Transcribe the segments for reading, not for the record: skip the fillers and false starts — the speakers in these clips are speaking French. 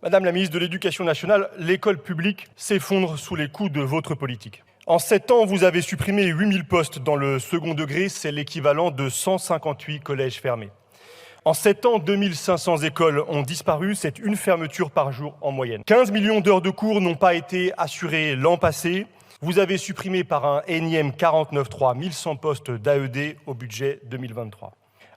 Madame la ministre de l'Éducation nationale, l'école publique s'effondre sous les coups de votre politique. En 7 ans, vous avez supprimé 8000 postes dans le second degré, c'est l'équivalent de 158 collèges fermés. En 7 ans, 2500 écoles ont disparu, c'est une fermeture par jour en moyenne. 15 millions d'heures de cours n'ont pas été assurées l'an passé. Vous avez supprimé par un énième 49.3 1100 postes d'AED au budget 2023.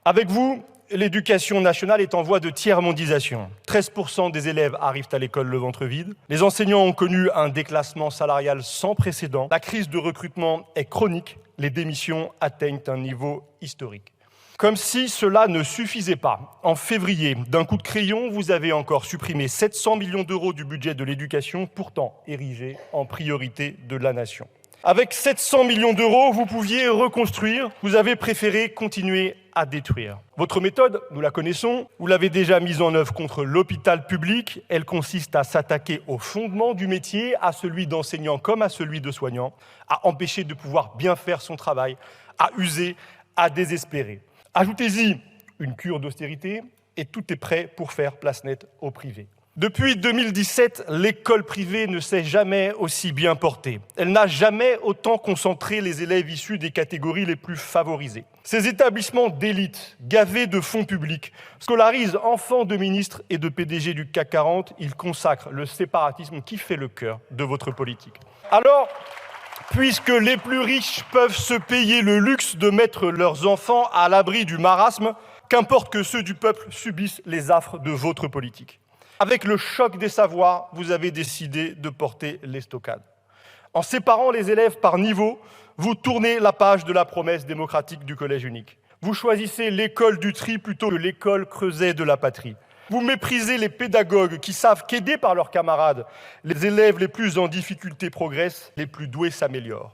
Avec vous, l'éducation nationale est en voie de tiers-mondisation. 13% des élèves arrivent à l'école le ventre vide. Les enseignants ont connu un déclassement salarial sans précédent. La crise de recrutement est chronique. Les démissions atteignent un niveau historique. Comme si cela ne suffisait pas, en février, d'un coup de crayon, vous avez encore supprimé 700 millions d'euros du budget de l'éducation, pourtant érigé en priorité de la nation. Avec 700 millions d'euros, vous pouviez reconstruire, vous avez préféré continuer à détruire. Votre méthode, nous la connaissons, vous l'avez déjà mise en œuvre contre l'hôpital public. Elle consiste à s'attaquer au fondement du métier, à celui d'enseignant comme à celui de soignant, à empêcher de pouvoir bien faire son travail, à user, à désespérer. Ajoutez-y une cure d'austérité et tout est prêt pour faire place nette au privé. Depuis 2017, l'école privée ne s'est jamais aussi bien portée. Elle n'a jamais autant concentré les élèves issus des catégories les plus favorisées. Ces établissements d'élite, gavés de fonds publics, scolarisent enfants de ministres et de PDG du CAC 40. Ils consacrent le séparatisme qui fait le cœur de votre politique. Alors, puisque les plus riches peuvent se payer le luxe de mettre leurs enfants à l'abri du marasme, qu'importe que ceux du peuple subissent les affres de votre politique. Avec le choc des savoirs, vous avez décidé de porter l'estocade. En séparant les élèves par niveau, vous tournez la page de la promesse démocratique du collège unique. Vous choisissez l'école du tri plutôt que l'école creuset de la patrie. Vous méprisez les pédagogues qui savent qu'aidés par leurs camarades, les élèves les plus en difficulté progressent, les plus doués s'améliorent.